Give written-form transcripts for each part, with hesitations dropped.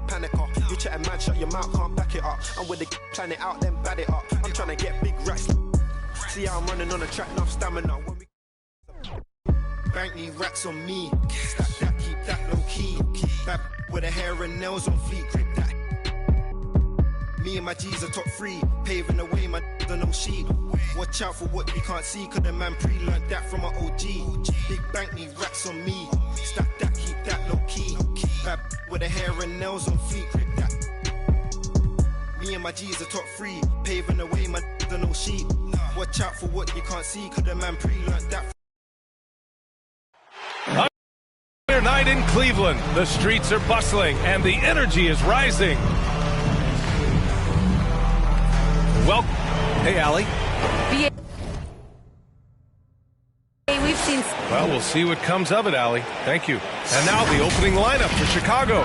panicker. You chatting man, shut your mouth, can't back it up. I'm with the plan it out, then bad it up. I'm trying to get big racks. See how I'm running on the track, enough stamina. When we bank these racks on me. Stack that, keep that low key. Bad with the hair and nails on fleek. Grip that. Me and my G's are top 3, paving the way, my don't know sheet. Watch out for what you can't see, cause the man pre-learned that from an OG. Big bank, need racks on me. Stack that, keep that low key. Bad with the hair and nails on fleek. Grip that. Me and my G's are top 3, paving the way, my don't know sheet. Watch out for what you can't see, cause the man pre-learned that. Night in Cleveland, the streets are bustling and the energy is rising. Well, hey, Allie. We've seen. Well, we'll see what comes of it, Allie. Thank you. And now the opening lineup for Chicago.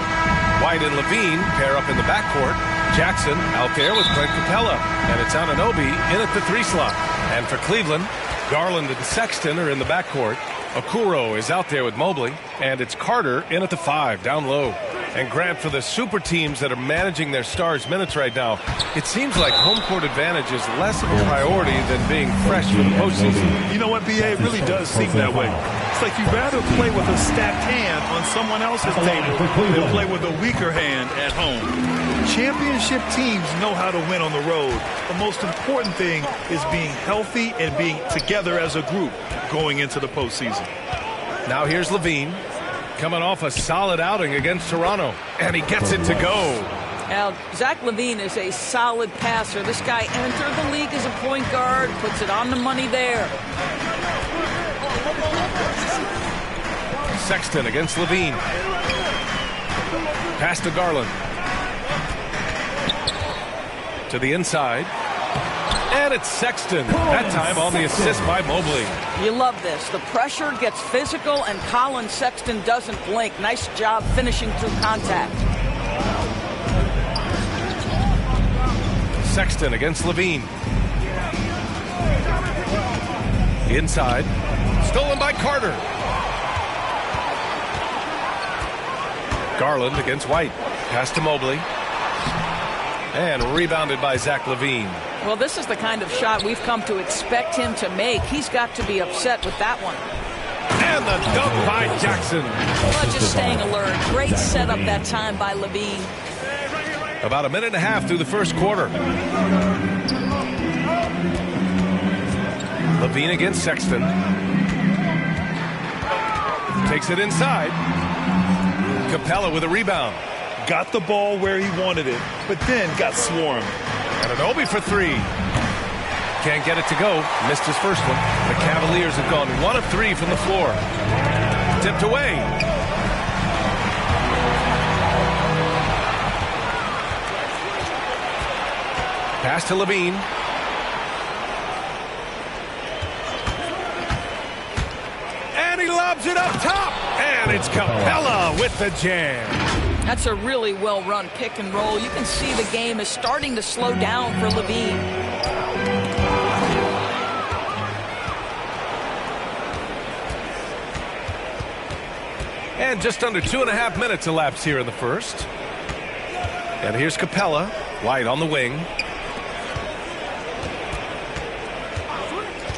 White and Levine pair up in the backcourt. Jackson out there with Clint Capella. And it's Anunoby in at the 3 slot. And for Cleveland, Garland and Sexton are in the backcourt. Okoro is out there with Mobley. And it's Carter in at the 5, down low. And Grant, for the super teams that are managing their stars' minutes right now, it seems like home court advantage is less of a priority than being fresh for the postseason. You know what, B.A.? It really does seem that way. It's like you'd rather play with a stacked hand on someone else's table than play with a weaker hand at home. Championship teams know how to win on the road. The most important thing is being healthy and being together as a group going into the postseason. Now here's Levine, coming off a solid outing against Toronto, and he gets it to go. Now, Zach LaVine is a solid passer. This guy entered the league as a point guard, puts it on the money there. Sexton against Levine. Pass to Garland. To the inside. And it's Sexton, that time on the assist by Mobley. You love this. The pressure gets physical, and Colin Sexton doesn't blink. Nice job finishing through contact. Sexton against Levine. Inside. Stolen by Carter. Garland against White. Pass to Mobley. And rebounded by Zach LaVine. Well, this is the kind of shot we've come to expect him to make. He's got to be upset with that one. And the dunk by Jackson. Well, just staying alert. Great setup that time by LaVine. About a minute and a half through the first quarter. LaVine against Sexton. Takes it inside. Capella with a rebound. Got the ball where he wanted it, but then got swarmed. Anunoby for 3. Can't get it to go. Missed his first one. The Cavaliers have gone 1 of 3 from the floor. Tipped away. Pass to Levine. And he lobs it up top. And it's Capella with the jam. That's a really well-run pick and roll. You can see the game is starting to slow down for LaVine. And just under 2.5 minutes elapsed here in the first. And here's Capella. White on the wing.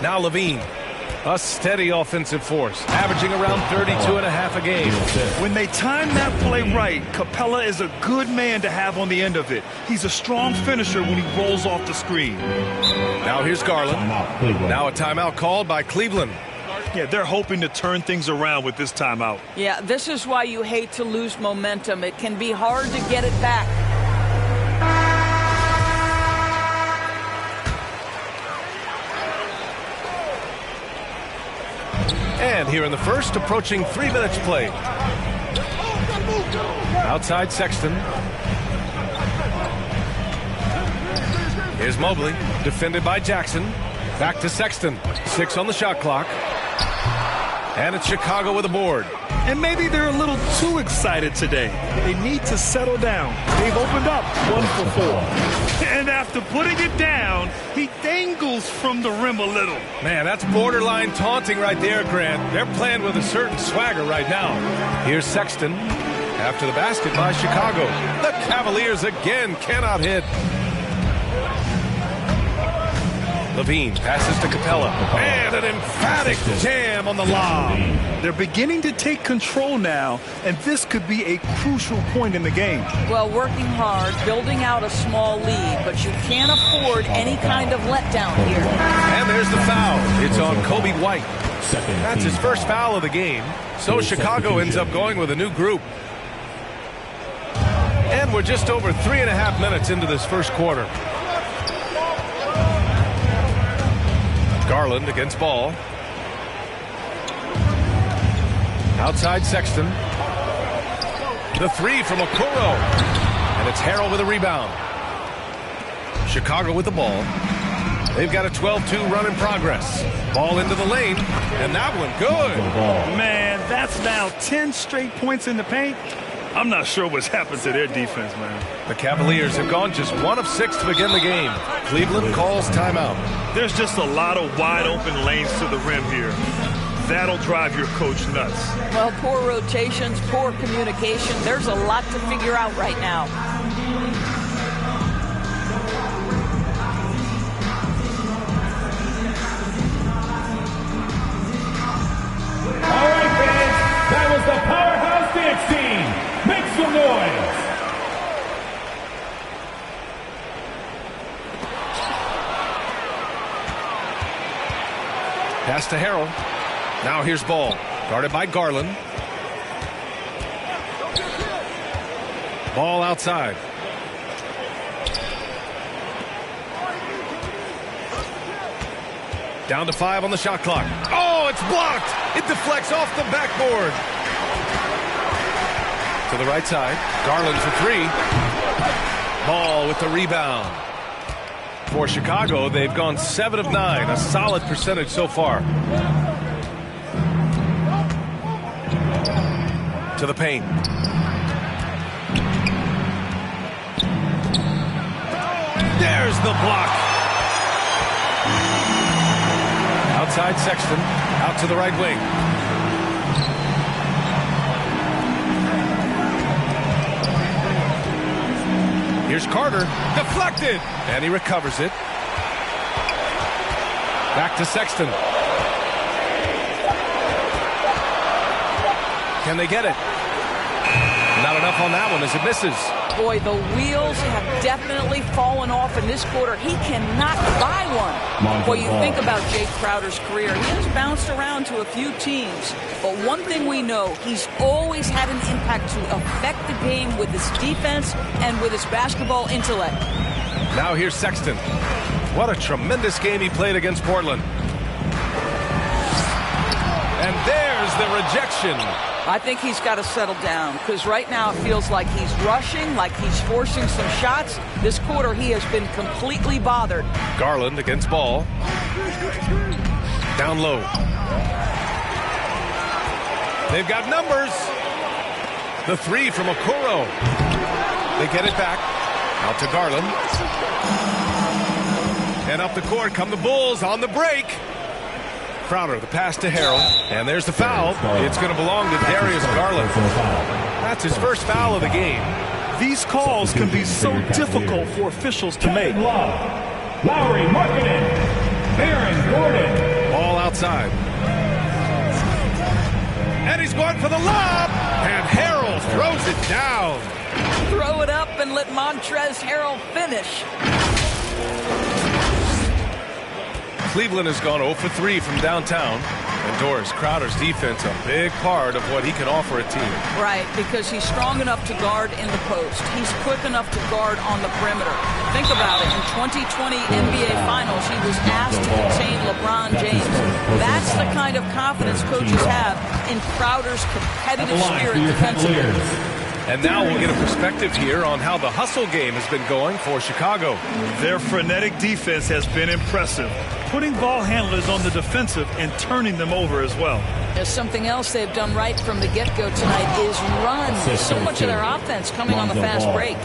Now Levine. A steady offensive force, averaging around 32.5 a game. When they time that play right, Capella is a good man to have on the end of it. He's a strong finisher when he rolls off the screen. Now here's Garland. Now a timeout called by Cleveland. Yeah, they're hoping to turn things around with this timeout. Yeah, this is why you hate to lose momentum. It can be hard to get it back. And here in the first, approaching 3 minutes played. Outside Sexton. Here's Mobley, defended by Jackson. Back to Sexton. 6 on the shot clock. And it's Chicago with a board. And maybe they're a little too excited today. They need to settle down. They've opened up 1 for 4. And after putting it down, he dangles from the rim a little. Man, that's borderline taunting right there, Grant. They're playing with a certain swagger right now. Here's Sexton. after the basket by Chicago. The Cavaliers again cannot hit. Levine passes to Capella, and an emphatic jam on the lob. They're beginning to take control now, and this could be a crucial point in the game. Well, working hard, building out a small lead, but you can't afford any kind of letdown here. And there's the foul. It's on Kobe White. That's his first foul of the game, so Chicago ends up going with a new group. And we're just over 3.5 minutes into this first quarter. Garland against ball. Outside Sexton. The three from Okoro. And it's Harrell with a rebound. Chicago with the ball. They've got a 12-2 run in progress. Ball into the lane. And that one good. Man, that's now 10 straight points in the paint. I'm not sure what's happened to their defense, man. The Cavaliers have gone just 1 of 6 to begin the game. Cleveland calls timeout. There's just a lot of wide open lanes to the rim here. That'll drive your coach nuts. Well, poor rotations, poor communication. There's a lot to figure out right now. All right, fans, that was the Powerhouse Dance Team. Make some noise. Pass to Harrell. Now here's ball. Guarded by Garland. Ball outside. Down to 5 on the shot clock. Oh, it's blocked. It deflects off the backboard. To the right side. Garland for 3. Ball with the rebound. For Chicago, they've gone 7 of 9, a solid percentage so far. To the paint. There's the block. Outside Sexton, out to the right wing. Here's Carter, deflected, and he recovers it. Back to Sexton. Can they get it? Not enough on that one as it misses. Boy, the wheels have definitely fallen off in this quarter. He cannot buy one. Boy, you think about Jake Crowder's career. He has bounced around to a few teams. But one thing we know, he's always had an impact to affect the game with his defense and with his basketball intellect. Now here's Sexton. What a tremendous game he played against Portland. And there's the rejection. I think he's got to settle down because right now it feels like he's rushing, like he's forcing some shots. This quarter he has been completely bothered. Garland against ball. Down low. They've got numbers. The 3 from Okoro. They get it back. Out to Garland. And up the court come the Bulls on the break. Crowder, the pass to Harrell, and there's the foul. It's going to belong to Darius Garland. That's his first foul of the game. These calls can be so difficult for officials to make. Lowry, Markkinen, Baron, Gordon. Ball outside. And he's going for the lob, and Harrell throws it down. Throw it up and let Montrezl Harrell finish. Cleveland has gone 0 for 3 from downtown. And Doris, Crowder's defense a big part of what he can offer a team. Right, because he's strong enough to guard in the post. He's quick enough to guard on the perimeter. Think about it. In 2020 NBA Finals, he was asked to contain LeBron James. That's the kind of confidence coaches have in Crowder's competitive spirit defensively. And now we'll get a perspective here on how the hustle game has been going for Chicago. Their frenetic defense has been impressive, putting ball handlers on the defensive and turning them over as well. There's something else they've done right from the get-go tonight is run. So much of their offense coming on the fast break.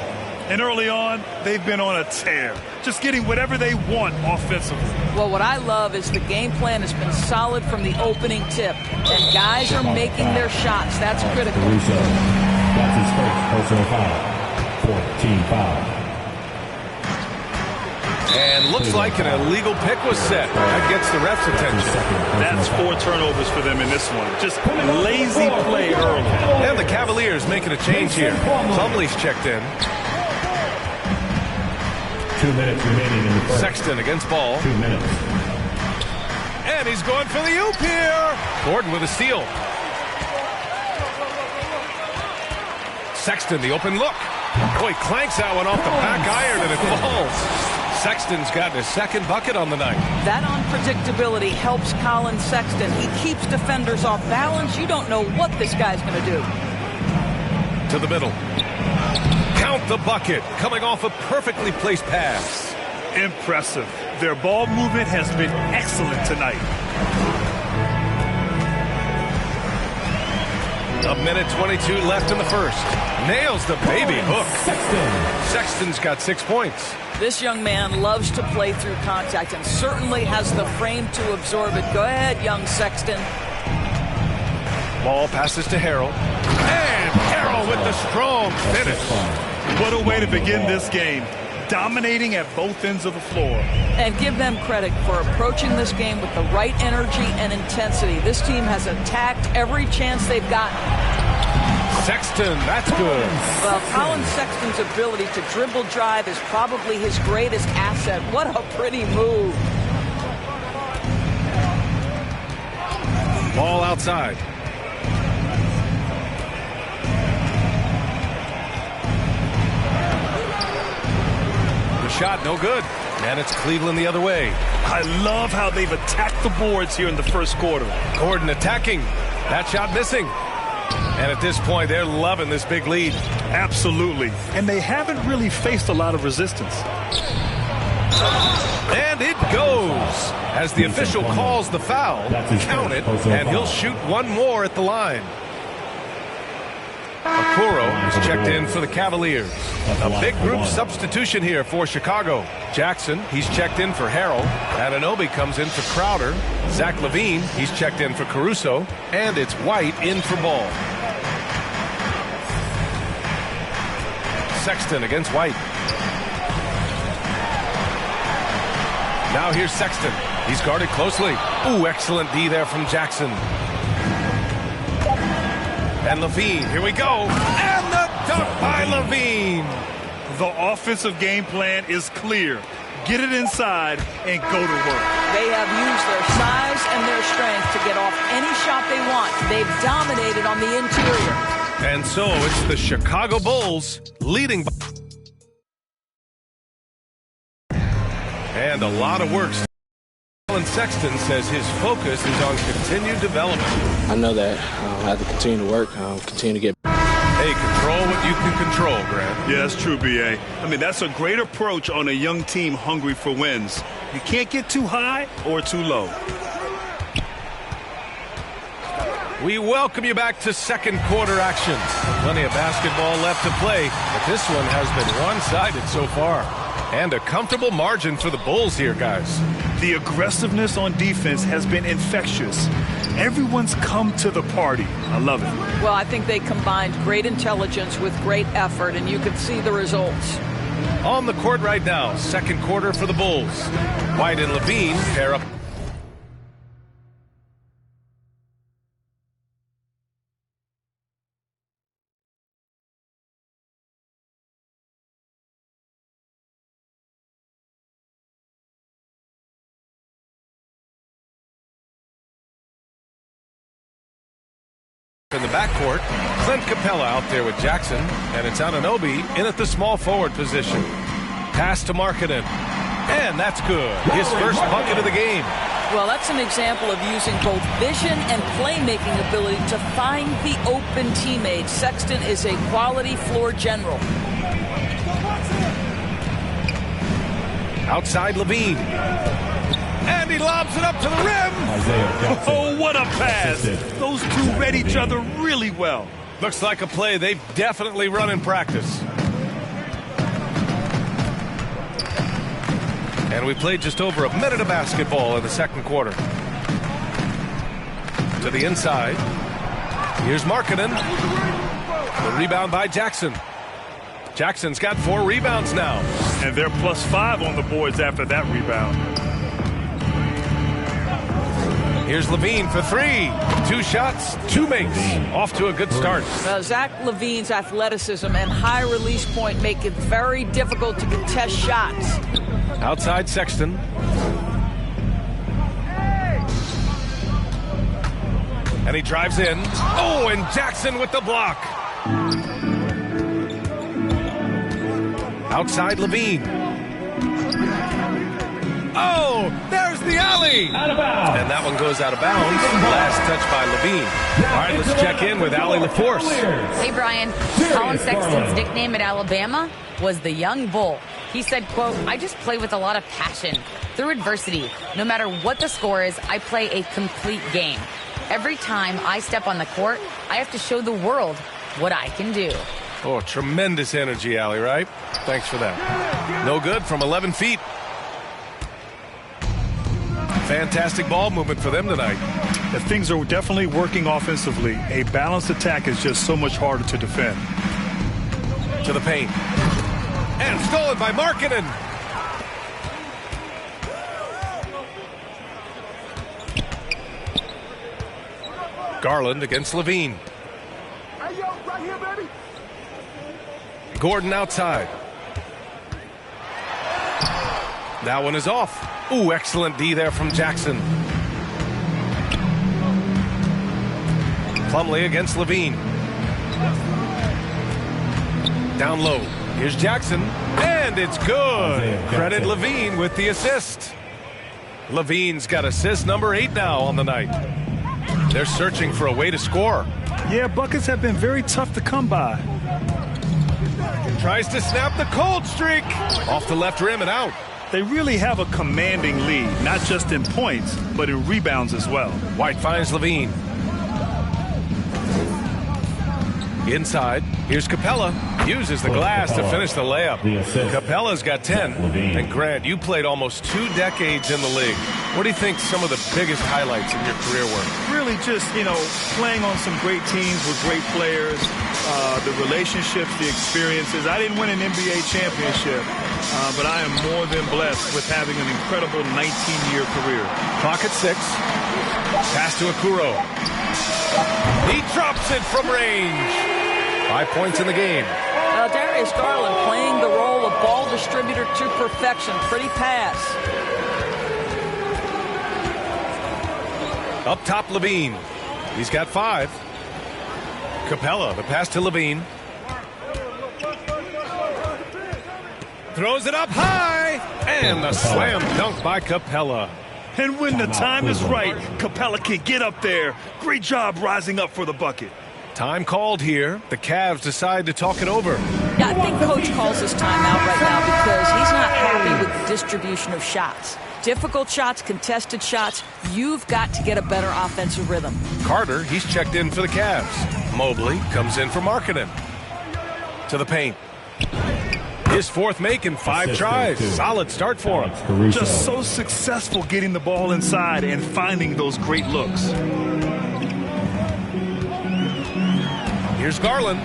And early on, they've been on a tear, just getting whatever they want offensively. Well, what I love is the game plan has been solid from the opening tip. And guys are making their shots. That's critical. That's his first personal foul. Fourth team foul. And looks like an illegal pick was set. That gets the ref's attention. That's 4 turnovers for them in this one. Just lazy play early. And the Cavaliers making a change here. Plumlee's checked in. 2 minutes remaining in the first. Sexton against Ball. 2 minutes. And he's going for the oop here. Gordon with a steal. Sexton, the open look. Oh, he clanks that one off the back iron and it falls. Sexton's gotten his second bucket on the night. That unpredictability helps Colin Sexton. He keeps defenders off balance. You don't know what this guy's going to do. To the middle. Count the bucket. Coming off a perfectly placed pass. Impressive. Their ball movement has been excellent tonight. A minute 22 left in the first. Nails the baby hook. Sexton's got 6 points. This young man loves to play through contact and certainly has the frame to absorb it. Go ahead, young Sexton. Ball passes to Harrell. And Harrell with the strong finish. What a way to begin this game. Dominating at both ends of the floor. And give them credit for approaching this game with the right energy and intensity. This team has attacked every chance they've gotten. Sexton, that's good. Well, Colin Sexton's ability to dribble drive is probably his greatest asset. What a pretty move. Ball outside. The shot, no good. And it's Cleveland the other way. I love how they've attacked the boards here in the first quarter. Gordon attacking. That shot missing. And at this point, they're loving this big lead. Absolutely. And they haven't really faced a lot of resistance. And it goes. As the official calls the foul, count it, and he'll shoot one more at the line. Okoro is checked in for the Cavaliers. A big group substitution here for Chicago. Jackson, he's checked in for Harrell. Anunoby comes in for Crowder. Zach LaVine, he's checked in for Caruso. And it's White in for Ball. Sexton against White. Now here's Sexton. He's guarded closely. Ooh, excellent D there from Jackson. And LaVine, here we go. And the dunk by LaVine. The offensive game plan is clear. Get it inside and go to work. They have used their size and their strength to get off any shot they want. They've dominated on the interior. And so it's the Chicago Bulls leading. And a lot of work. Colin Sexton says his focus is on continued development. I know that I have to continue to work, continue to get. Hey, control what you can control, Grant. Yeah, that's true, B.A. I mean, that's a great approach on a young team hungry for wins. You can't get too high or too low. We welcome you back to second quarter action. Plenty of basketball left to play, but this one has been one-sided so far. And a comfortable margin for the Bulls here, guys. The aggressiveness on defense has been infectious. Everyone's come to the party. I love it. Well, I think they combined great intelligence with great effort, and you can see the results. On the court right now, second quarter for the Bulls. White and LaVine pair up. In the backcourt, Clint Capella out there with Jackson, and it's Anunoby in at the small forward position. Pass to Markkanen, and that's good. His first bucket of the game. Well, that's an example of using both vision and playmaking ability to find the open teammate. Sexton is a quality floor general. Outside LaVine. And he lobs it up to the rim. Oh, what a pass. Those two read each other really well. Looks like a play they've definitely run in practice. And we played just over a minute of basketball in the second quarter. To the inside. Here's Markkanen. The rebound by Jackson. Jackson's got 4 rebounds now. And they're +5 on the boards after that rebound. Here's Levine for 3. 2 shots, 2 makes. Off to a good start. Zach Levine's athleticism and high release point make it very difficult to contest shots. Outside Sexton. And he drives in. Oh, and Jackson with the block. Outside Levine. Oh, there's the alley. Out of bounds. And that one goes out of bounds. Last touch by Levine. All right, let's check in with Allie LaForce. Hey, Brian. Colin Sexton's nickname at Alabama was the Young Bull. He said, quote, I just play with a lot of passion. Through adversity, no matter what the score is, I play a complete game. Every time I step on the court, I have to show the world what I can do. Oh, tremendous energy, Allie, right? Thanks for that. No good from 11 feet. Fantastic ball movement for them tonight. If things are definitely working offensively, a balanced attack is just so much harder to defend. To the paint. And stolen by Markkanen. Garland against Levine. Hey, yo, right here, baby. Gordon outside. That one is off. Ooh, excellent D there from Jackson. Plumlee against Levine. Down low. Here's Jackson. And it's good. Credit Levine with the assist. Levine's got assist number 8 now on the night. They're searching for a way to score. Yeah, buckets have been very tough to come by. Tries to snap the cold streak. Off the left rim and out. They really have a commanding lead, not just in points, but in rebounds as well. White finds Levine. Inside, here's Capella. Uses the glass to finish the layup. Capella's got 10. And Grant, you played almost 2 decades in the league. What do you think some of the biggest highlights in your career were? Really just, playing on some great teams with great players, the relationships, the experiences. I didn't win an NBA championship, but I am more than blessed with having an incredible 19-year career. Clock at 6. Pass to Okuro. He drops it from range. 5 points in the game. Darius Garland playing the role of ball distributor to perfection. Pretty pass. Up top, Levine. He's got 5. Capella, the pass to Levine. Throws it up high. And a slam dunk by Capella. And when the time is right, Capella can get up there. Great job rising up for the bucket. Time called here. The Cavs decide to talk it over. Yeah, I think Coach calls his timeout right now because he's not happy with the distribution of shots. Difficult shots, contested shots. You've got to get a better offensive rhythm. Carter, he's checked in for the Cavs. Mobley comes in for Markkanen. To the paint. His 4th make in 5 tries. Solid start for him. Just so successful getting the ball inside and finding those great looks. Here's Garland.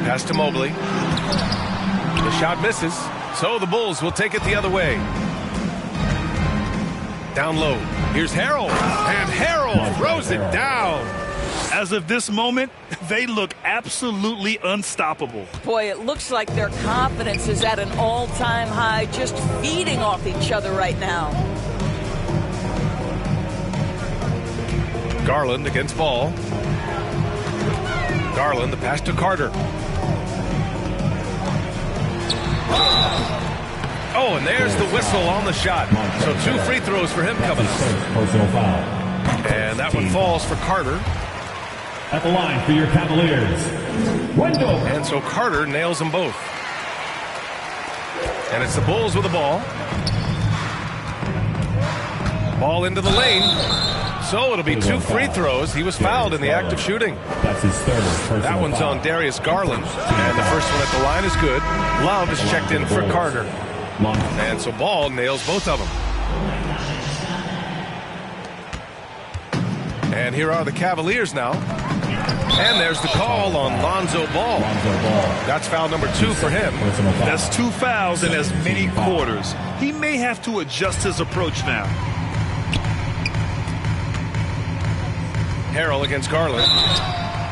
Pass to Mobley. The shot misses, so the Bulls will take it the other way. Down low. Here's Harrell. And Harrell throws it down. As of this moment, they look absolutely unstoppable. Boy, it looks like their confidence is at an all-time high, just feeding off each other right now. Garland against Ball. Garland, the pass to Carter. Oh, and there's the whistle on the shot. So 2 free throws for him coming up. Personal foul. And that one falls for Carter. At the line for your Cavaliers, Wendell. And so Carter nails them both. And it's the Bulls with the ball. Ball into the lane. So it'll be 2 free throws. He was fouled in the act of shooting. That's his 3rd. That one's on Darius Garland. And the first one at the line is good. Love is checked in for Carter. And so Ball nails both of them. And here are the Cavaliers now. And there's the call on Lonzo Ball. That's foul number 2 for him. That's 2 fouls in as many quarters. He may have to adjust his approach now. Harrell against Garland.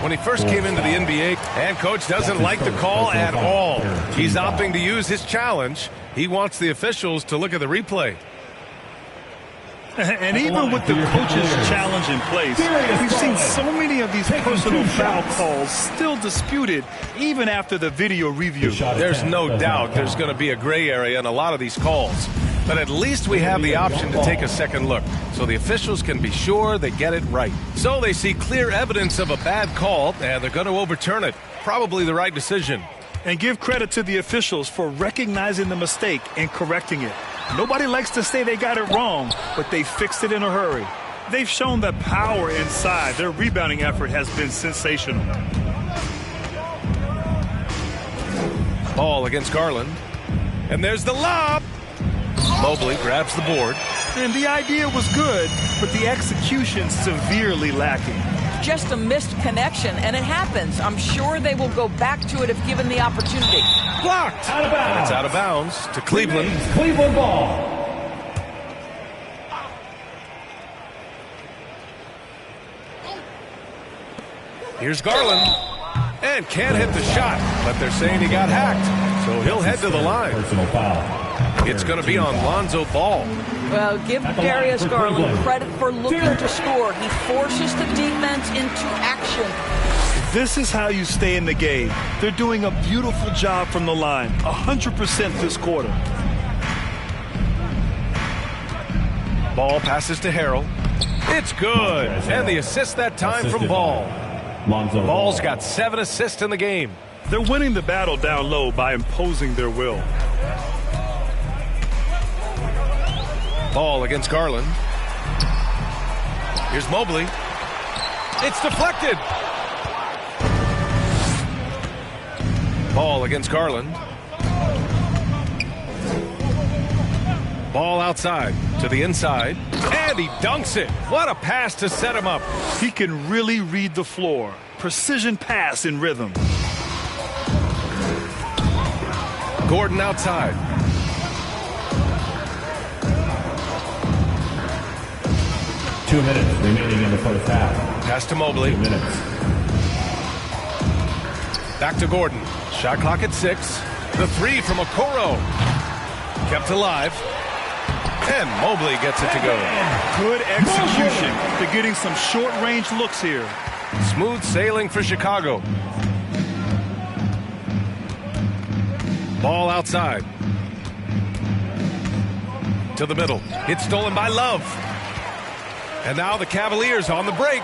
When he first came into the NBA, and coach doesn't like the call at all. He's opting to use his challenge. He wants the officials to look at the replay. And even with the coach's challenge in place, we've seen so many of these personal foul calls still disputed even after the video review. There's no doubt there's going to be a gray area in a lot of these calls. But at least we have the option to take a second look, so the officials can be sure they get it right. So they see clear evidence of a bad call, and they're going to overturn it. Probably the right decision. And give credit to the officials for recognizing the mistake and correcting it. Nobody likes to say they got it wrong, but they fixed it in a hurry. They've shown that power inside. Their rebounding effort has been sensational. Ball against Garland. And there's the lob. Mobley grabs the board. And the idea was good, but the execution severely lacking. Just a missed connection, and it happens. I'm sure they will go back to it if given the opportunity. Blocked. Out of bounds. And it's out of bounds to Cleveland. Cleveland ball. Here's Garland. And can't hit the shot, but they're saying he got hacked. So he'll head to the line. Personal foul. It's going to be on Lonzo Ball. Well, give Darius Garland credit for looking to score. He forces the defense into action. This is how you stay in the game. They're doing a beautiful job from the line. 100% this quarter. Ball passes to Harrell. It's good. And the assist that time from Ball. Ball's got 7 assists in the game. They're winning the battle down low by imposing their will. Ball against Garland. Here's Mobley. It's deflected. Ball against Garland. Ball outside to the inside. And he dunks it. What a pass to set him up. He can really read the floor. Precision pass in rhythm. Gordon outside. Two minutes remaining in the first half. Pass to Mobley. 2 minutes. Back to Gordon. Shot clock at 6. The 3 from Okoro. Kept alive. And Mobley gets it to go. Good execution. They're getting some short-range looks here. Smooth sailing for Chicago. Ball outside. To the middle. It's stolen by Love. And now the Cavaliers on the break.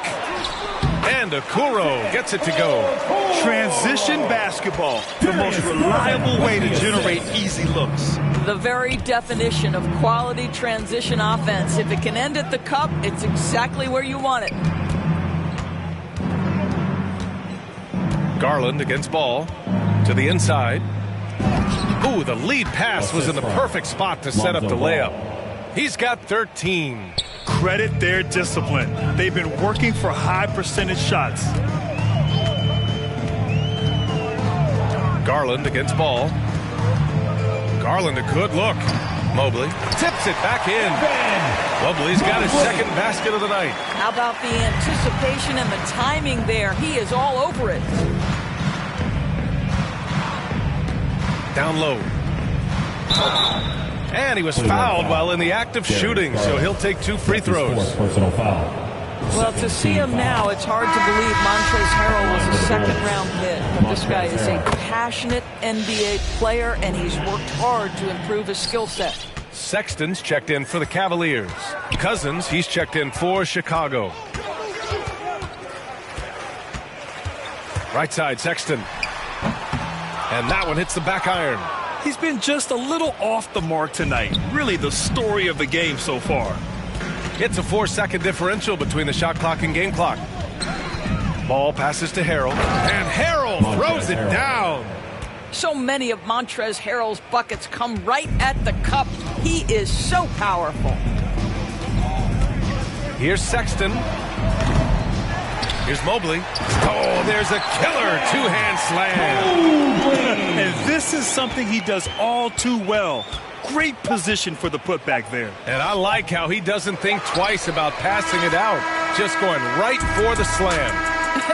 And Okoro gets it to go. Transition basketball. The most reliable way to generate easy looks. The very definition of quality transition offense. If it can end at the cup, it's exactly where you want it. Garland against Ball. To the inside. Ooh, the lead pass was in the perfect spot to set up the layup. He's got 13. Credit their discipline. They've been working for high percentage shots. Garland against Ball. Garland a good look. Mobley tips it back in. Mobley's got his second basket of the night. How about the anticipation and the timing there? He is all over it. Down low. And he was fouled while in the act of shooting, so he'll take 2 free throws. Personal foul. Well, to see him now, it's hard to believe Montrezl Harrell was a second-round pick. But this guy is a passionate NBA player, and he's worked hard to improve his skill set. Sexton's checked in for the Cavaliers. Cousins, he's checked in for Chicago. Right side, Sexton. And that one hits the back iron. He's been just a little off the mark tonight. Really the story of the game so far. It's a 4-second differential between the shot clock and game clock. Ball passes to Harrell. And Harrell throws it down. So many of Montrezl Harrell's buckets come right at the cup. He is so powerful. Here's Sexton. Here's Mobley. Oh, there's a killer two-hand slam. And this is something he does all too well. Great position for the putback there. And I like how he doesn't think twice about passing it out. Just going right for the slam.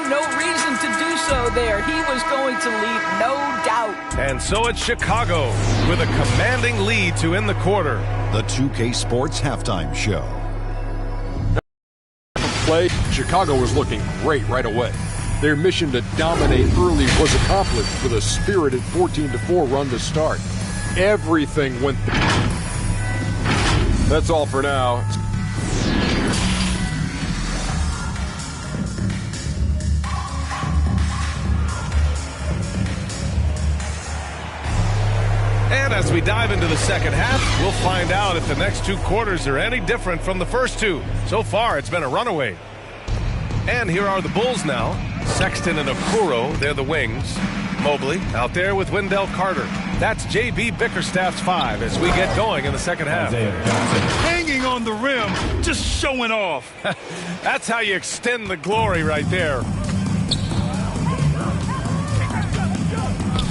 No reason to do so there. He was going to leave, no doubt. And so it's Chicago with a commanding lead to end the quarter. The 2K Sports Halftime Show. Play, Chicago was looking great right away. Their mission to dominate early was accomplished with a spirited 14-4 run to start. Everything went. That's all for now. And as we dive into the second half, we'll find out if the next two quarters are any different from the first two. So far, it's been a runaway. And here are the Bulls now. Sexton and Okoro, they're the wings. Mobley out there with Wendell Carter. That's J.B. Bickerstaff's 5 as we get going in the second half. Hanging on the rim, just showing off. That's how you extend the glory right there.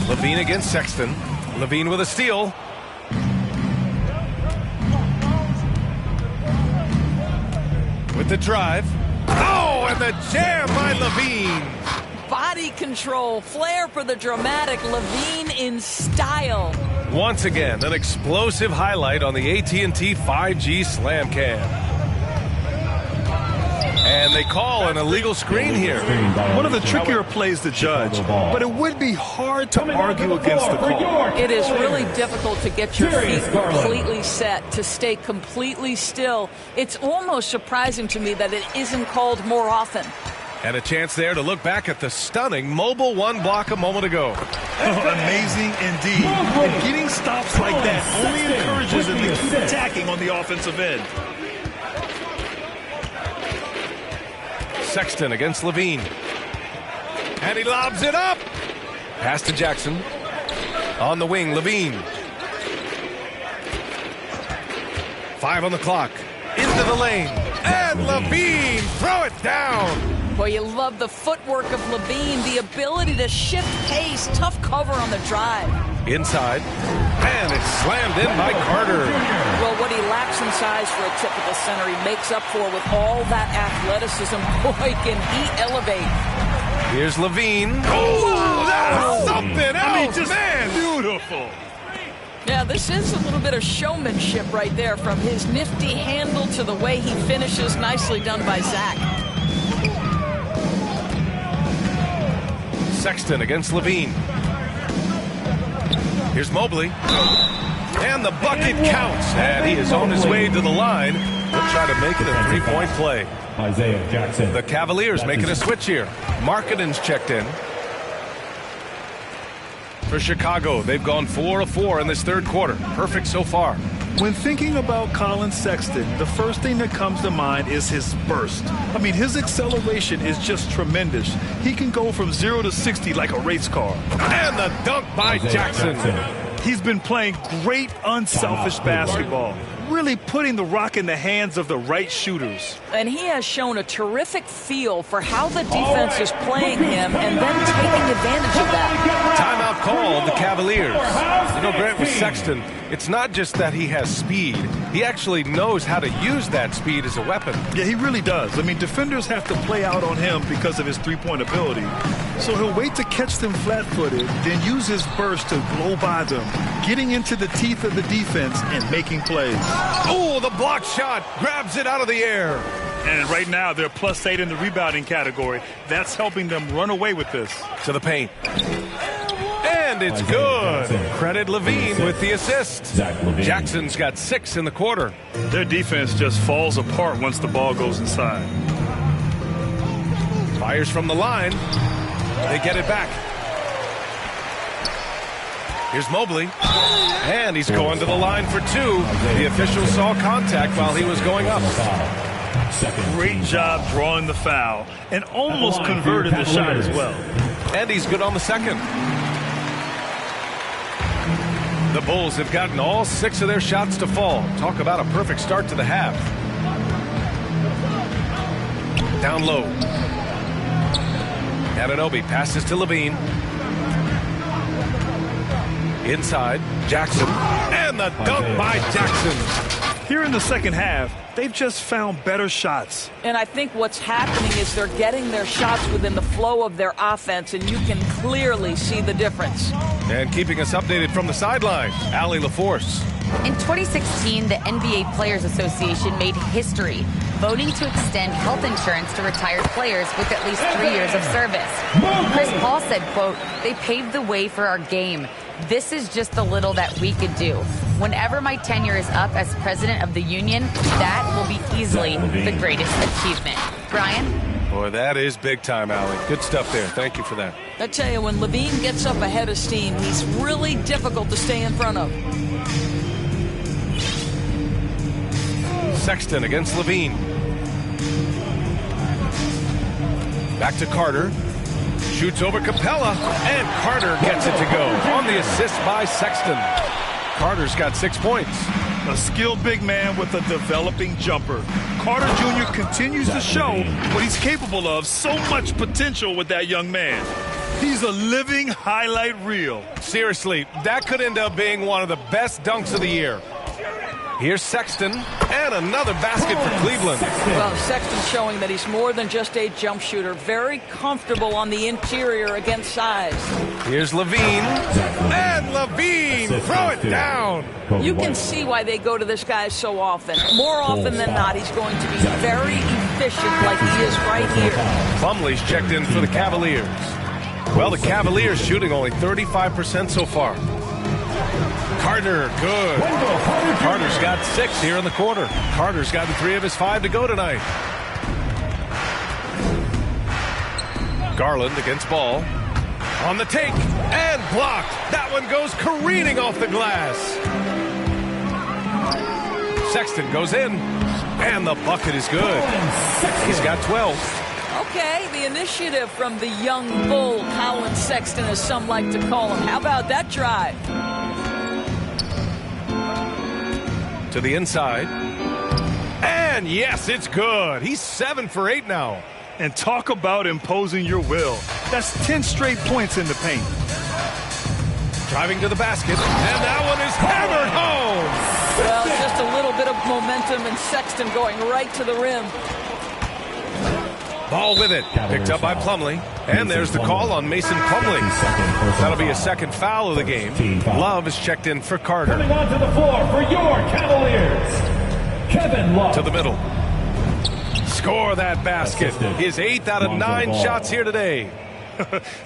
Levine against Sexton. Levine with a steal. With the drive. Oh, and the jam by Levine. Body control, flair for the dramatic, Levine in style. Once again, an explosive highlight on the AT&T 5G Slam Cam. And they call an illegal screen here. One of the trickier plays to judge, but it would be hard to argue against the call. It is really difficult to get your feet completely set, to stay completely still. It's almost surprising to me that it isn't called more often. And a chance there to look back at the stunning mobile one block a moment ago. Amazing indeed. And getting stops like that only encourages them to keep attacking on the offensive end. Sexton against Levine. And he lobs it up. Pass to Jackson. On the wing, Levine. 5 on the clock. Into the lane. And Levine, throw it down. Boy, you love the footwork of Levine, the ability to shift pace, tough cover on the drive. Inside. And it's slammed in by Carter. Well, what he lacks in size for a typical center, he makes up for with all that athleticism. Boy, can he elevate. Here's Levine. Oh, that's something else, I mean, just man. Beautiful. Yeah, this is a little bit of showmanship right there, from his nifty handle to the way he finishes. Nicely done by Zach. Sexton against Levine. Here's Mobley. And the bucket counts. And he is on his way to the line. He'll try to make it a three-point play. Isaiah Jackson. The Cavaliers making a switch here. Markkanen's checked in. For Chicago, they've gone 4 of 4 in this third quarter. Perfect so far. When thinking about Colin Sexton, the first thing that comes to mind is his burst. I mean, his acceleration is just tremendous. He can go from 0 to 60 like a race car. And the dunk by Jackson. He's been playing great, unselfish basketball, really putting the rock in the hands of the right shooters. And he has shown a terrific feel for how the defense is playing him and then taking advantage of that. Timeout called the Cavaliers. You know, Grant, with Sexton, it's not just that he has speed. He actually knows how to use that speed as a weapon. Yeah, he really does. I mean, defenders have to play out on him because of his three-point ability. So he'll wait to catch them flat-footed, then use his burst to blow by them, getting into the teeth of the defense and making plays. Oh, the block shot grabs it out of the air. And right now, they're +8 in the rebounding category. That's helping them run away with this. To the paint. And it's good. Credit Levine with the assist. Jackson's got 6 in the quarter. Their defense just falls apart once the ball goes inside. Fires from the line. They get it back. Here's Mobley. And he's going to the line for 2. The official saw contact while he was going up. Great job drawing the foul and almost converted the shot as well. And he's good on the second. The Bulls have gotten all 6 of their shots to fall. Talk about a perfect start to the half. Down low. Anunoby passes to Levine. Inside, Jackson. And the dunk by Jackson. Here in the second half, they've just found better shots. And I think what's happening is they're getting their shots within the flow of their offense, and you can clearly see the difference. And keeping us updated from the sideline, Allie LaForce. In 2016, the NBA Players Association made history, voting to extend health insurance to retired players with at least 3 years of service. Chris Paul said, quote, "They paved the way for our game. This is just the little that we could do. Whenever my tenure is up as president of the union, that will be easily the greatest achievement." Brian? Boy, that is big time, Allie. Good stuff there. Thank you for that. I tell you, when Levine gets up ahead of steam, he's really difficult to stay in front of. Sexton against Levine. Back to Carter. Shoots over Capella, and Carter gets it to go on the assist by Sexton. Carter's got 6 points. A skilled big man with a developing jumper. Carter Jr. continues to show what he's capable of. So much potential with that young man. He's a living highlight reel. Seriously, that could end up being one of the best dunks of the year. Here's Sexton, and another basket for Cleveland. Well, Sexton showing that he's more than just a jump shooter. Very comfortable on the interior against size. Here's Levine, and Levine, throw it down. You can see why they go to this guy so often. More often than not, he's going to be very efficient like he is right here. Plumlee's checked in for the Cavaliers. Well, the Cavaliers shooting only 35% so far. Carter, good. Carter's got 6 here in the quarter. Carter's gotten 3 of his 5 to go tonight. Garland against Ball. On the take, and blocked. That one goes careening off the glass. Sexton goes in, and the bucket is good. He's got 12. Okay, the initiative from the young bull, Colin Sexton, as some like to call him. How about that drive? To the inside. And yes, it's good. He's 7 for 8 now. And talk about imposing your will. That's 10 straight points in the paint. Driving to the basket, and that one is hammered home. Well, just a little bit of momentum, and Sexton going right to the rim. Ball with it. Picked up by Plumlee. And there's the call on Mason Plumlee. That'll be a second foul of the game. Love is checked in for Carter. Coming onto the floor for your Cavaliers, Kevin Love. To the middle. Score that basket. His 8th out of 9 shots here today.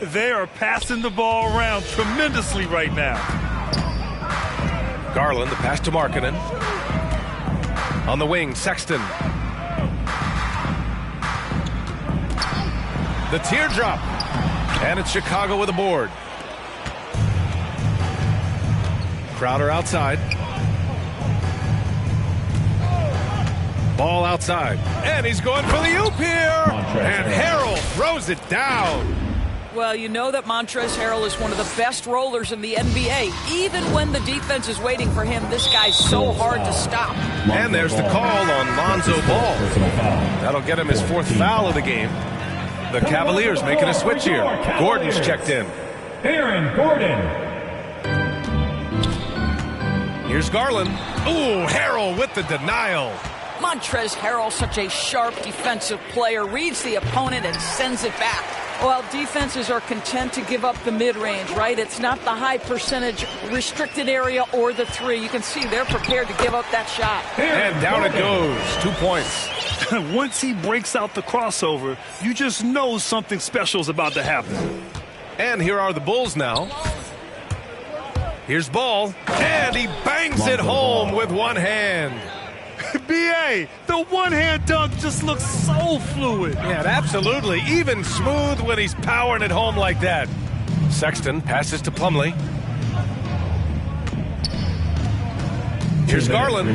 They are passing the ball around tremendously right now. Garland, the pass to Markkanen. On the wing, Sexton. The teardrop. And it's Chicago with a board. Crowder outside. Ball outside. And he's going for the oop here. And Harrell throws it down. Well, you know that Montrezl Harrell is one of the best rollers in the NBA. Even when the defense is waiting for him, this guy's so hard to stop. And there's the call on Lonzo Ball. That'll get him his 4th foul of the game. The Cavaliers making a switch here. Gordon's checked in. Aaron Gordon. Here's Garland. Ooh, Harrell with the denial. Montrezl Harrell, such a sharp defensive player, reads the opponent and sends it back. Well, defenses are content to give up the mid-range, right? It's not the high percentage restricted area or the 3. You can see they're prepared to give up that shot. And down it goes. 2 points. Once he breaks out the crossover, you just know something special is about to happen. And here are the Bulls now. Here's Ball. And he bangs it home with one hand. B.A., the one-hand dunk just looks so fluid. Yeah, absolutely. Even smooth when he's powering it home like that. Sexton passes to Plumlee. Here's Garland.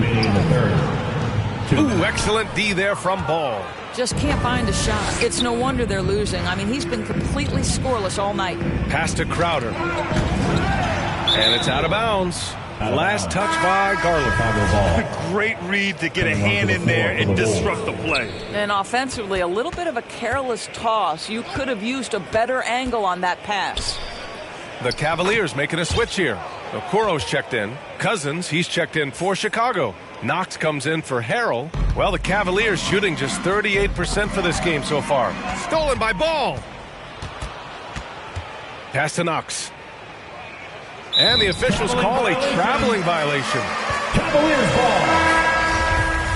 Ooh, excellent D there from Ball. Just can't find a shot. It's no wonder they're losing. I mean, he's been completely scoreless all night. Pass to Crowder. And it's out of bounds. Last touch by Garland. Great read to get a hand in there and disrupt the play. And offensively, a little bit of a careless toss. You could have used a better angle on that pass. The Cavaliers making a switch here. Okoro's checked in. Cousins, he's checked in for Chicago. Knox comes in for Harrell. Well, the Cavaliers shooting just 38% for this game so far. Stolen by Ball. Pass to Knox. And the officials call a traveling violation. Cavaliers ball.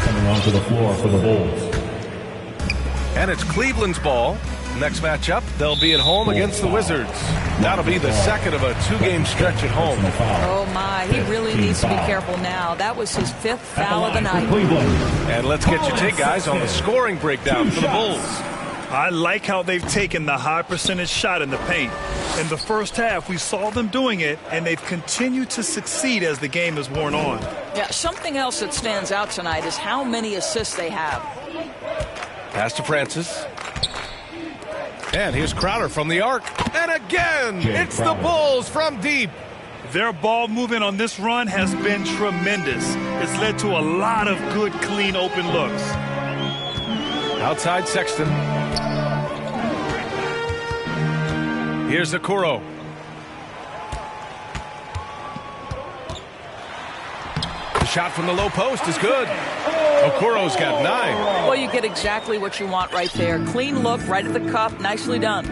Coming onto the floor for the Bulls. And it's Cleveland's ball. Next matchup, they'll be at home against the Wizards. That'll be the second of a two-game stretch at home. Oh, my. He really needs to be careful now. That was his 5th foul of the night. And let's get your take, guys, on the scoring breakdown for the Bulls. I like how they've taken the high percentage shot in the paint. In the first half, we saw them doing it, and they've continued to succeed as the game has worn on. Yeah, something else that stands out tonight is how many assists they have. Pass to Francis. And here's Crowder from the arc. And again, it's the Bulls from deep. Their ball movement on this run has been tremendous. It's led to a lot of good, clean, open looks. Outside Sexton. Here's Okoro. The shot from the low post is good. Okoro's got 9. Well, you get exactly what you want right there. Clean look, right at the cup. Nicely done.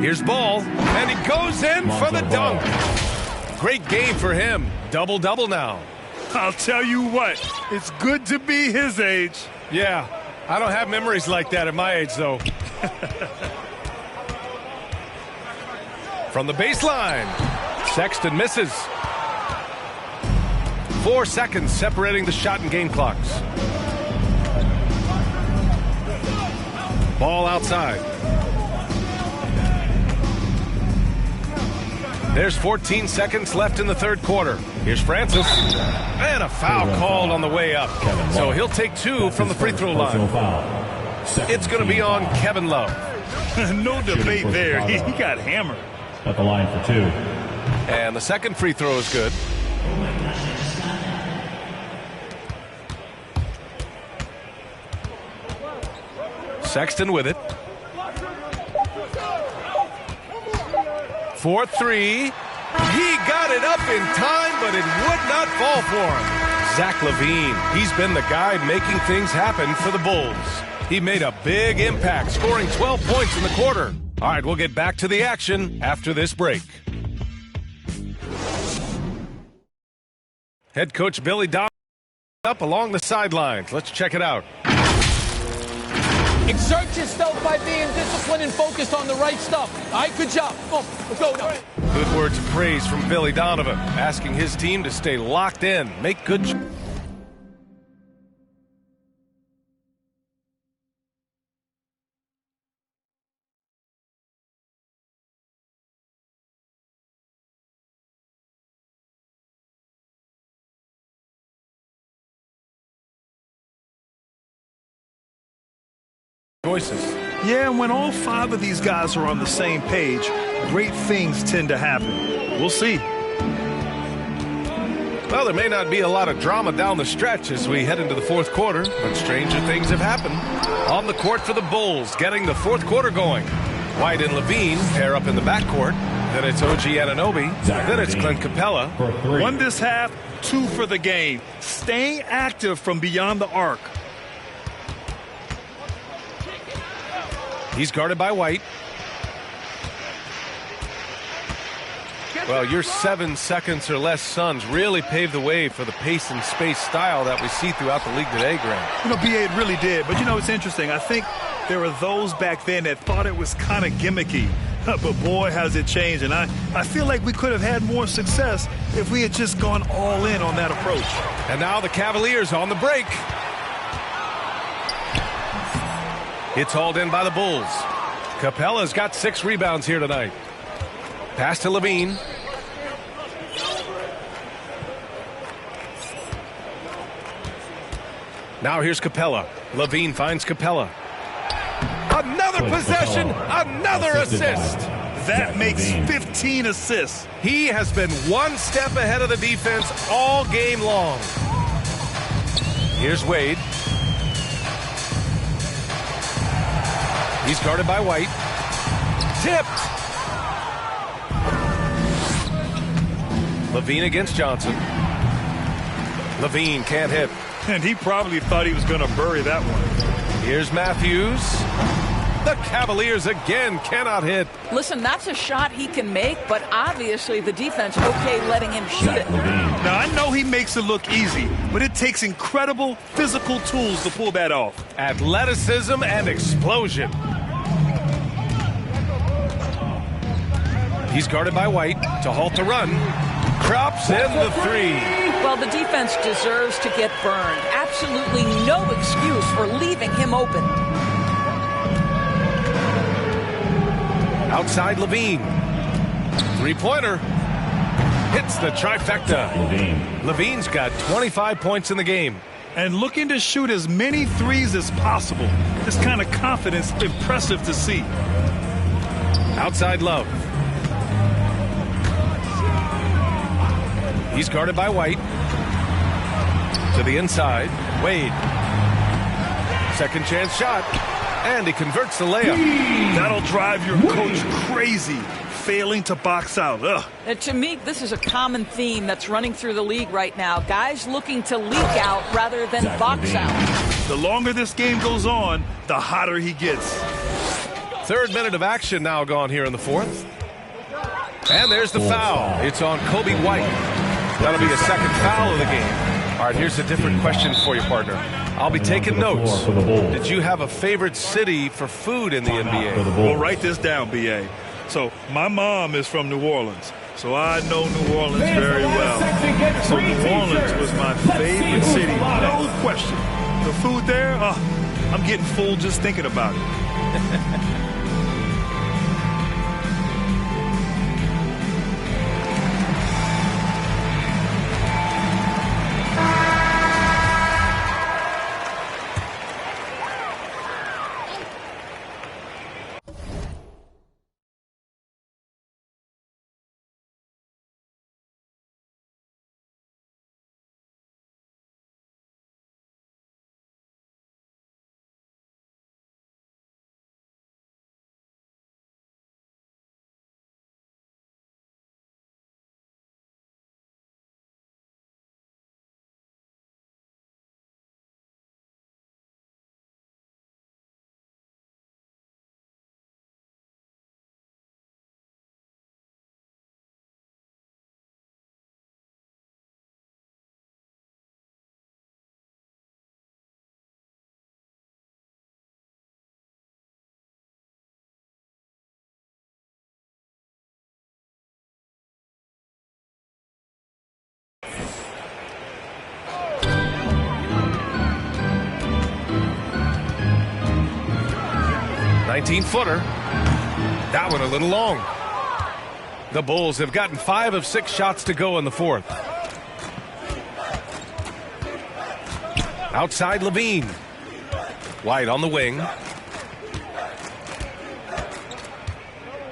Here's Ball, and he goes in for the dunk. Great game for him. Double-double now. I'll tell you what, it's good to be his age. Yeah, I don't have memories like that at my age, though. From the baseline, Sexton misses. 4 seconds separating the shot and game clocks. Ball outside. There's 14 seconds left in the third quarter. Here's Francis. And a foul called on the way up. So he'll take 2 from the free throw line. It's going to be on Kevin Love. No debate there. He got hammered. At the line for 2. And the second free throw is good. Sexton with it. 4-3. He got it up in time, but it would not fall for him. Zach LaVine, he's been the guy making things happen for the Bulls. He made a big impact, scoring 12 points in the quarter. All right, we'll get back to the action after this break. Head coach Billy Donovan up along the sidelines. Let's check it out. Exert yourself by being disciplined and focused on the right stuff. All right, good job. Let's go. Good words of praise from Billy Donovan, asking his team to stay locked in, make good. Choices. Yeah, when all 5 of these guys are on the same page, great things tend to happen. We'll see. Well, there may not be a lot of drama down the stretch as we head into the fourth quarter, but stranger things have happened. On the court for the Bulls, getting the fourth quarter going. White and Levine pair up in the backcourt. Then it's OG Anunoby. Then it's Clint Capella. 1 this half, 2 for the game. Staying active from beyond the arc. He's guarded by White. Well, your 7 seconds or less Suns really paved the way for the pace and space style that we see throughout the league today, Grant. You know, BA, it really did. But, you know, it's interesting. I think there were those back then that thought it was kind of gimmicky. But, boy, has it changed. And I feel like we could have had more success if we had just gone all in on that approach. And now the Cavaliers on the break. It's hauled in by the Bulls. Capella's got 6 rebounds here tonight. Pass to Levine. Now here's Capella. Levine finds Capella. Another possession, another assist. That makes 15 assists. He has been one step ahead of the defense all game long. Here's Wade. He's guarded by White. Tipped. Levine against Johnson. Levine can't hit. And he probably thought he was going to bury that one. Here's Matthews. The Cavaliers again cannot hit. Listen, that's a shot he can make, but obviously the defense okay letting him shoot it. Now, I know he makes it look easy, but it takes incredible physical tools to pull that off. Athleticism and explosion. He's guarded by White to halt the run. Crops in the three. Well, the defense deserves to get burned. Absolutely no excuse for leaving him open. Outside Levine. Three-pointer. Hits the trifecta. Levine's got 25 points in the game. And looking to shoot as many threes as possible. This kind of confidence, impressive to see. Outside Love. He's guarded by White. To the inside. Wade. Second chance shot. And he converts the layup. That'll drive your coach crazy, failing to box out. To me, this is a common theme that's running through the league right now. Guys looking to leak out rather than box out. The longer this game goes on, the hotter he gets. Third minute of action now gone here in the fourth. And there's the foul. It's on Kobe White. That'll be a second foul of the game. All right, here's a different question for you, partner. I'll be taking notes. Did you have a favorite city for food in the NBA? Well, write this down, B.A. So, my mom is from New Orleans, so I know New Orleans very well. So, New Orleans was my favorite city, no question. The food there, I'm getting full just thinking about it. Footer. That one a little long. The Bulls have gotten 5 of 6 shots to go in the fourth. Outside Levine. White on the wing.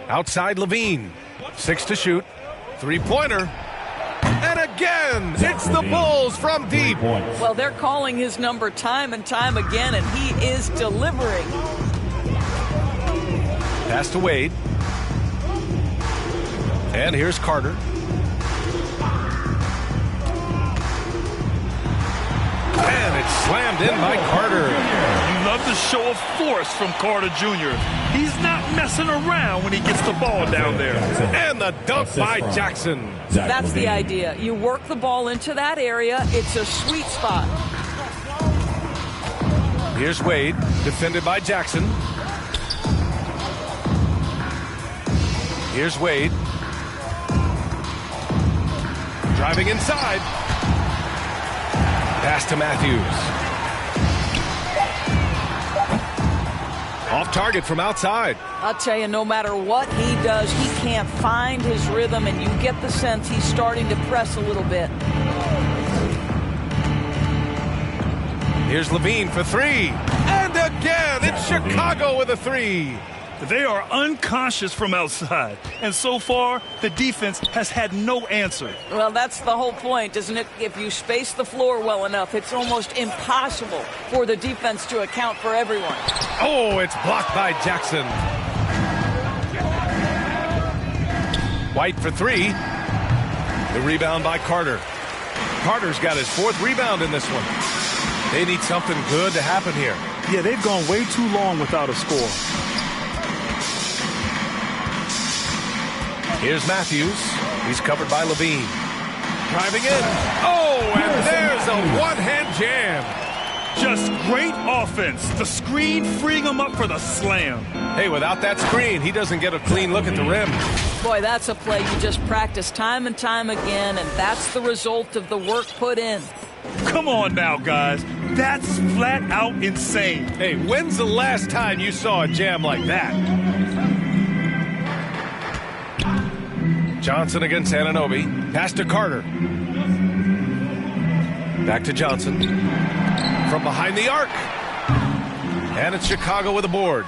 Outside Levine. 6 to shoot. Three-pointer. And again, it's the Bulls from deep. Well, they're calling his number time and time again, and he is delivering. Pass to Wade. And here's Carter. And it's slammed in by Carter. You love the show of force from Carter Jr. He's not messing around when he gets the ball down there. And the dunk by Jackson. That's the idea. You work the ball into that area. It's a sweet spot. Here's Wade, defended by Jackson. Here's Wade. Driving inside. Pass to Matthews. Off target from outside. I'll tell you, no matter what he does, he can't find his rhythm, and you get the sense he's starting to press a little bit. Here's Levine for 3. And again, it's Chicago with a 3. They are unconscious from outside, and so far, the defense has had no answer. Well, that's the whole point, isn't it? If you space the floor well enough, it's almost impossible for the defense to account for everyone. Oh, it's blocked by Jackson. White for three. The rebound by Carter. Carter's got his fourth rebound in this one. They need something good to happen here. Yeah, they've gone way too long without a score. Here's Matthews. He's covered by Levine. Driving in. Oh, and there's a one-hand jam. Just great offense. The screen freeing him up for the slam. Hey, without that screen, he doesn't get a clean look at the rim. Boy, that's a play you just practice time and time again, and that's the result of the work put in. Come on now, guys. That's flat out insane. Hey, when's the last time you saw a jam like that? Johnson against Anunoby. Pass to Carter. Back to Johnson. From behind the arc. And it's Chicago with a board.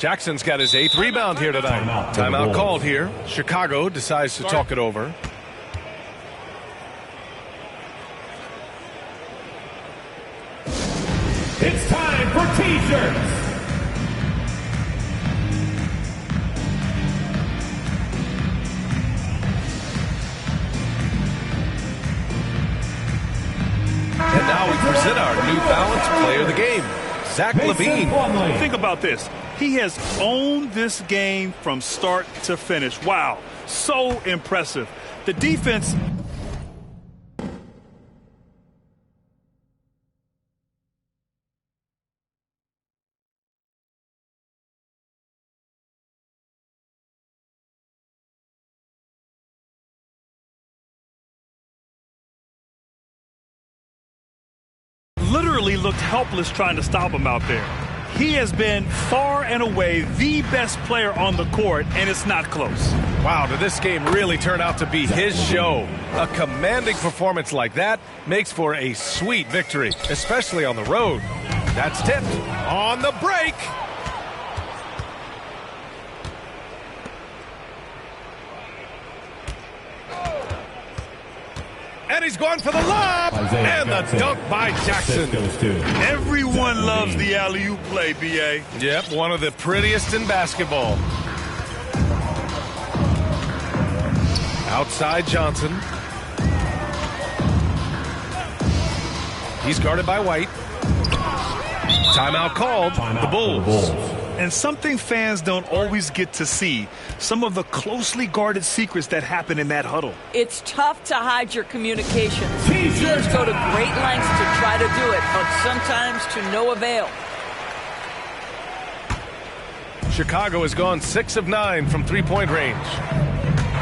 Jackson's got his 8th rebound here tonight. Timeout called here. Chicago decides to talk it over. It's time for T-shirts. And now we present our New Balance Player of the Game, Zach LaVine. Think about this. He has owned this game from start to finish. Wow, so impressive. The defense... literally looked helpless trying to stop him out there. He has been far and away the best player on the court, and it's not close. Wow, did this game really turn out to be his show? A commanding performance like that makes for a sweet victory, especially on the road. That's tipped on the break. And he's going for the lob, and the dunk by Jackson. Everyone loves the alley-oop play, B.A. Yep, one of the prettiest in basketball. Outside Johnson. He's guarded by White. Timeout called. The Bulls. And something fans don't always get to see, some of the closely guarded secrets that happen in that huddle. It's tough to hide your communications. Teams go to great lengths to try to do it, but sometimes to no avail. Chicago has gone 6 of 9 from three-point range.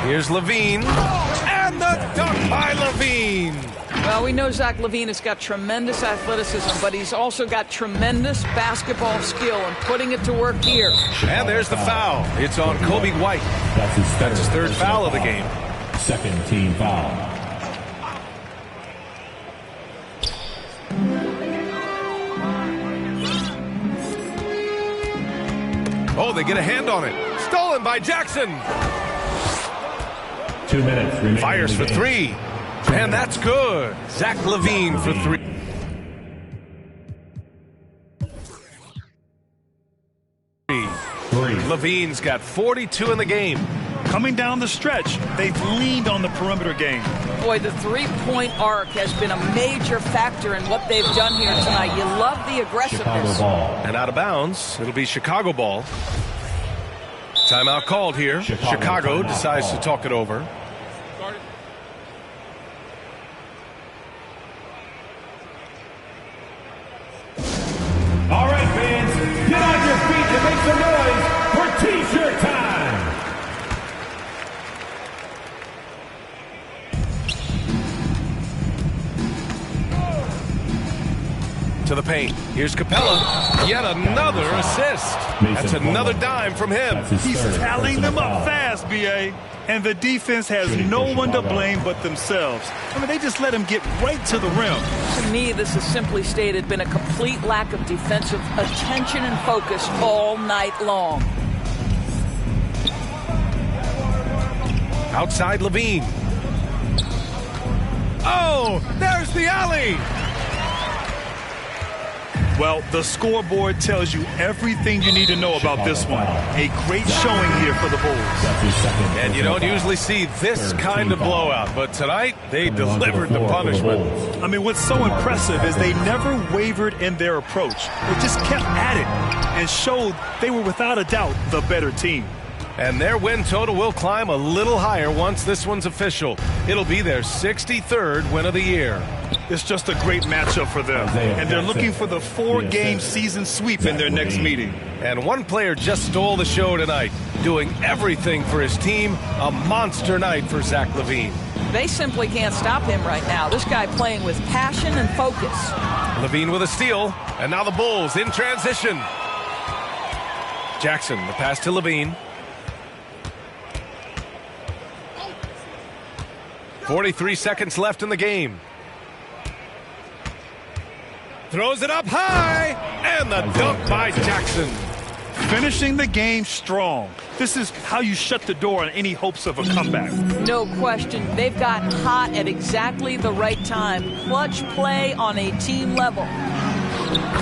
Here's Levine, and the dunk by Levine. Well, we know Zach LaVine has got tremendous athleticism, but he's also got tremendous basketball skill, and putting it to work here. And there's the foul. It's on Kobe White. That's his third foul of the game. Second team foul. Oh, they get a hand on it. Stolen by Jackson. 2 minutes remaining. Fires for three. And that's good. Zach LaVine for three. LaVine's got 42 in the game. Coming down the stretch, they've leaned on the perimeter game. Boy, the three-point arc has been a major factor in what they've done here tonight. You love the aggressiveness. And out of bounds, it'll be Chicago ball. Timeout called here. Chicago decides to talk it over. All right, fans, get on your feet and make some noise for T-shirt time. To the paint. Here's Capella. Yet another assist. That's another dime from him. He's tallying them up fast, B.A. And the defense has no one to blame but themselves. I mean, they just let him get right to the rim. To me, this has simply stated been a complete lack of defensive attention and focus all night long. Outside Levine. Oh, there's the alley. Well, the scoreboard tells you everything you need to know about this one. A great showing here for the Bulls. And you don't usually see this kind of blowout, but tonight they delivered the punishment. I mean, what's so impressive is they never wavered in their approach. They just kept at it and showed they were without a doubt the better team. And their win total will climb a little higher once this one's official. It'll be their 63rd win of the year. It's just a great matchup for them, and they're looking for the 4-game season sweep in their next meeting. And one player just stole the show tonight, doing everything for his team. A monster night for Zach LaVine. They simply can't stop him right now. This guy playing with passion and focus. LaVine with a steal, and now the Bulls in transition. Jackson, the pass to LaVine. 43 seconds left in the game. Throws it up high, and the dunk by Jackson. Finishing the game strong. This is how you shut the door on any hopes of a comeback. No question. They've gotten hot at exactly the right time. Clutch play on a team level.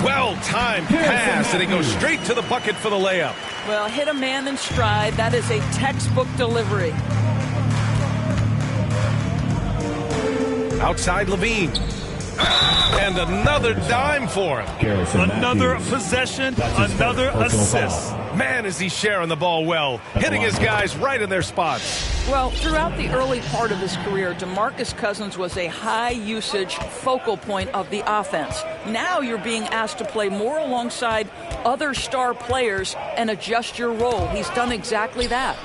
Well-timed pass, and he goes straight to the bucket for the layup. Well, hit a man in stride. That is a textbook delivery. Outside Levine. And another dime for him. Another possession, another assist. Man, is he sharing the ball well, hitting his guys right in their spots. Well, throughout the early part of his career, DeMarcus Cousins was a high-usage focal point of the offense. Now you're being asked to play more alongside other star players and adjust your role. He's done exactly that.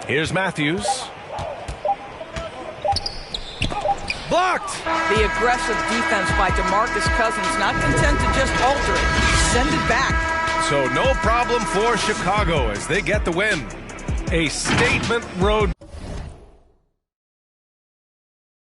Here's Matthews. Blocked! The aggressive defense by DeMarcus Cousins, not content to just alter it. Send it back. So no problem for Chicago as they get the win. A statement road.